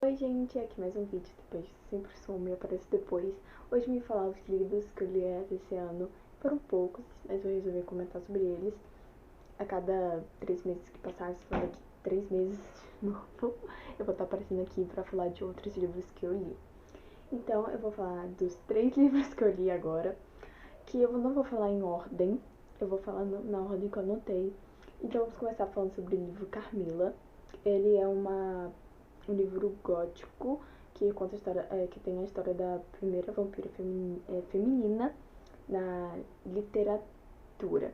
Oi gente, aqui mais um vídeo, depois sempre some e aparece depois. Hoje me falar os livros que eu li esse ano. Foram poucos, mas eu resolvi comentar sobre eles. A cada 3 meses que passaram, se for daqui 3 meses de novo, eu vou estar aparecendo aqui pra falar de outros livros que eu li. Então eu vou falar dos 3 livros que eu li agora, que eu não vou falar em ordem, eu vou falar na ordem que eu anotei. Então vamos começar falando sobre o livro Carmila. Ele é um livro gótico que conta a história, que tem a história da primeira vampira feminina na literatura.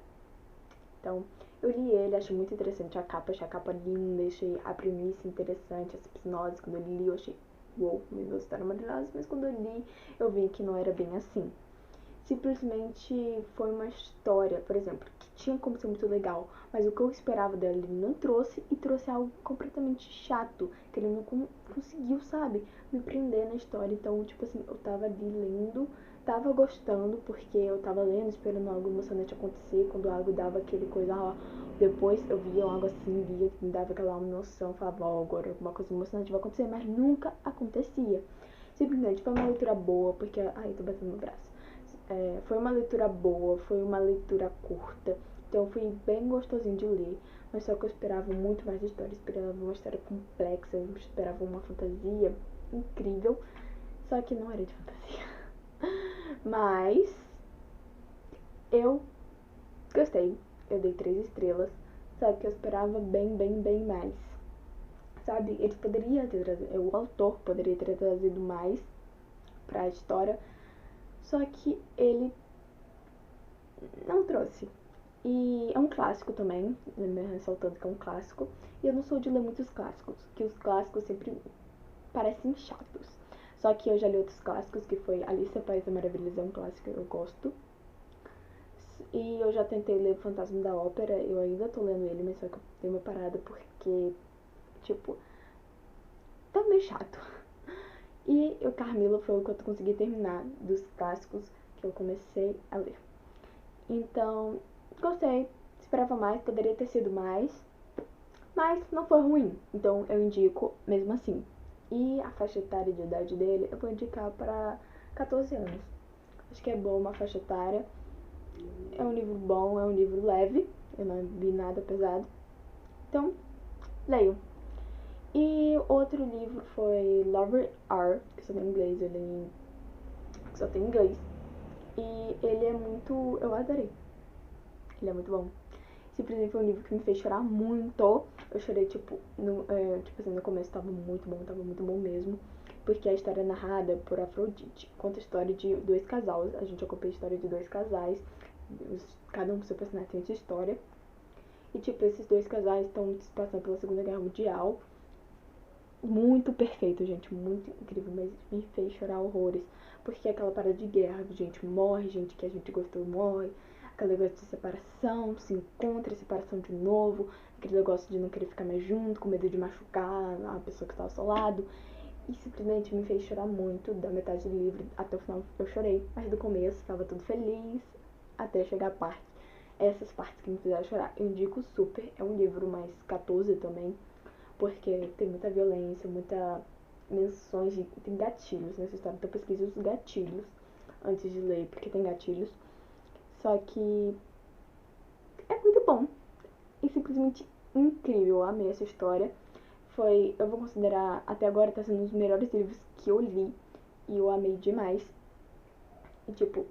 Então, eu li ele, achei muito interessante a capa, achei a capa linda, achei a premissa interessante, as hipnose, quando eu li eu achei, uou, meu Deus, história maravilhosa, mas quando eu li eu vi que não era bem assim. Simplesmente foi uma história, por exemplo, que tinha como ser muito legal, mas o que eu esperava dela ele não trouxe, e trouxe algo completamente chato, que ele não conseguiu, sabe, me prender na história. Então, tipo assim, eu tava ali lendo, tava gostando, porque eu tava lendo, esperando algo emocionante acontecer, quando algo dava aquele coisa, ó, depois eu via algo assim, via que me dava aquela emoção, falava, ó, agora alguma coisa emocionante vai acontecer, mas nunca acontecia. Simplesmente foi uma leitura boa, porque, ai, tô batendo no braço. Foi uma leitura boa, foi uma leitura curta, então foi bem gostosinho de ler, mas só que eu esperava muito mais história, eu esperava uma história complexa, eu esperava uma fantasia incrível, só que não era de fantasia. Mas eu gostei, eu dei 3 estrelas, só que eu esperava bem mais, sabe? Ele poderia ter trazido, o autor poderia ter trazido mais pra história, só que ele não trouxe. E é um clássico também, ressaltando que é um clássico. E eu não sou de ler muitos clássicos, que os clássicos sempre parecem chatos. Só que eu já li outros clássicos, que foi Alice no País das Maravilhas, é um clássico que eu gosto. E eu já tentei ler O Fantasma da Ópera, eu ainda tô lendo ele, mas só que eu dei uma parada porque, tipo, tá meio chato. E o Carmila foi o que eu consegui terminar dos clássicos que eu comecei a ler. Então, gostei, esperava mais, poderia ter sido mais, mas não foi ruim, então eu indico mesmo assim. E a faixa etária de idade dele eu vou indicar para 14 anos. Acho que é bom uma faixa etária. É um livro bom, é um livro leve, eu não vi nada pesado. Então, leio. E outro livro foi Lover R, que só tem inglês, ele só tem inglês. E ele é muito. Eu adorei. Ele é muito bom. Simplesmente foi um livro que me fez chorar muito. Eu chorei, tipo assim, no começo tava muito bom mesmo. Porque a história é narrada por Afrodite. Conta a história de 2 casais. A gente acompanha a história de 2 casais. Cada um com seu personagem tem sua história. E, tipo, esses 2 casais estão se passando pela Segunda Guerra Mundial. Muito perfeito, gente. Muito incrível. Mas me fez chorar horrores. Porque é aquela parada de guerra. Gente morre, gente que a gente gostou morre. Aquele negócio de separação, se encontra, separação de novo, aquele negócio de não querer ficar mais junto, com medo de machucar a pessoa que tá ao seu lado. E simplesmente me fez chorar muito, da metade do livro até o final eu chorei, mas do começo estava tudo feliz, até chegar a parte. Essas partes que me fizeram chorar, eu indico super, é um livro mais 14 também, porque tem muita violência, muita menções, tem gatilhos nessa história, então pesquise os gatilhos antes de ler, porque tem gatilhos. Só que é muito bom e simplesmente incrível. Eu amei essa história. Eu vou considerar, até agora tá sendo um dos melhores livros que eu li e eu amei demais. E tipo,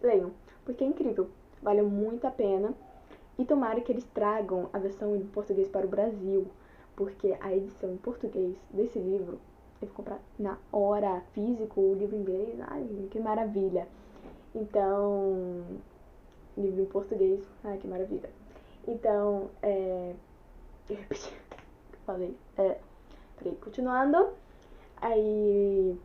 leiam, porque é incrível, vale muito a pena. E tomara que eles tragam a versão em português para o Brasil, porque a edição em português desse livro eu vou comprar na hora, físico, o livro em inglês, ai, que maravilha. Então, livro em português, ai, que maravilha. Então, eu repeti o que eu falei. Peraí, continuando. Aí.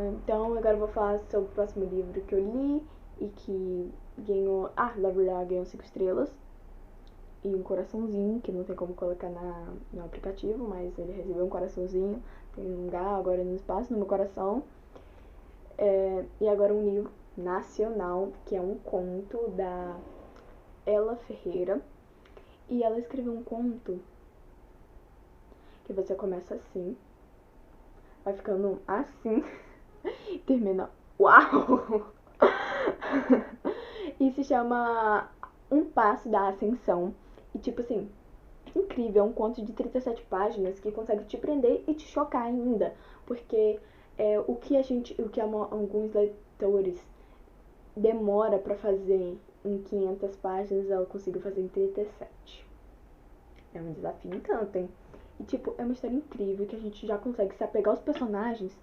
Então, agora eu vou falar sobre o próximo livro que eu li e que ganhou. Na verdade, ganhou 5 estrelas e um coraçãozinho, que não tem como colocar no aplicativo, mas ele recebeu um coraçãozinho. Tem um lugar agora no espaço, no meu coração. E agora um livro nacional, que é um conto da Ela Ferreira. E ela escreveu um conto que você começa assim, vai ficando assim, termina uau! E se chama Um Passo da Ascensão. E tipo assim, incrível, é um conto de 37 páginas que consegue te prender e te chocar ainda. Porque o que alguns leitores demora pra fazer em 500 páginas, ela conseguiu fazer em 37. É um desafio em tanto, hein? E tipo, é uma história incrível que a gente já consegue se apegar aos personagens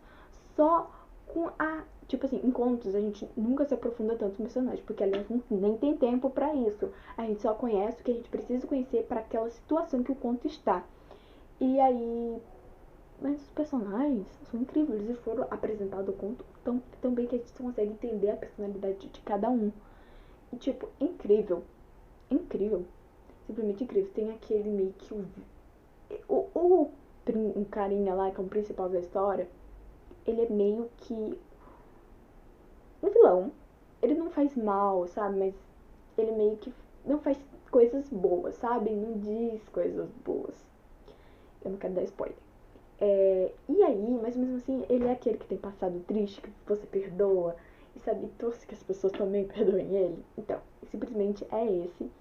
só com a. Tipo assim, em contos a gente nunca se aprofunda tanto no personagem, porque aliás nem tem tempo pra isso. A gente só conhece o que a gente precisa conhecer para aquela situação que o conto está. E aí. Mas os personagens são incríveis e foram apresentados ao conto tão bem que a gente consegue entender a personalidade de cada um. E tipo, incrível. Incrível. Simplesmente incrível. Tem aquele meio que um carinha lá, que é o principal da história, ele é meio que um vilão. Ele não faz mal, sabe? Mas ele meio que não faz coisas boas, sabe? Não diz coisas boas. Eu não quero dar spoiler. E aí, mas mesmo assim, ele é aquele que tem passado triste, que você perdoa, e sabe, torce que as pessoas também perdoem ele. Então, simplesmente é esse.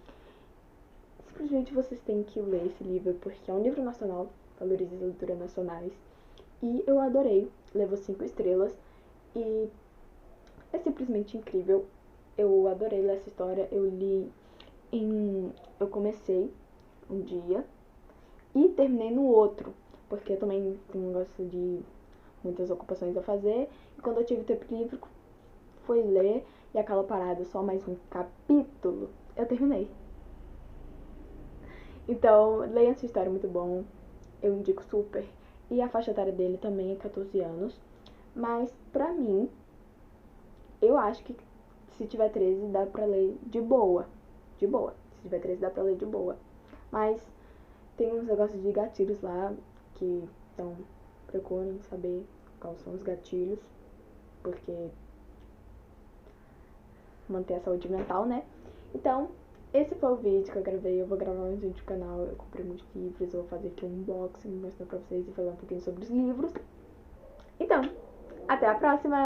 Simplesmente vocês têm que ler esse livro, porque é um livro nacional, valoriza as leituras nacionais. E eu adorei, levou 5 estrelas, e é simplesmente incrível. Eu adorei ler essa história, eu comecei um dia e terminei no outro, porque eu também tenho um negócio de muitas ocupações a fazer, e quando eu tive tempo livre, fui ler, e aquela parada, só mais um capítulo, eu terminei. Então, leia essa história, é muito bom, eu indico super. E a faixa etária dele também é 14 anos, mas pra mim, eu acho que se tiver 13 dá pra ler de boa. De boa. Se tiver 13 dá pra ler de boa. Mas tem uns negócios de gatilhos lá que então procurem saber quais são os gatilhos. Porque manter a saúde mental, né? Então, esse foi o vídeo que eu gravei. Eu vou gravar mais vídeo no canal. Eu comprei muitos livros. Eu vou fazer aqui um unboxing, mostrar pra vocês e falar um pouquinho sobre os livros. Então, até a próxima!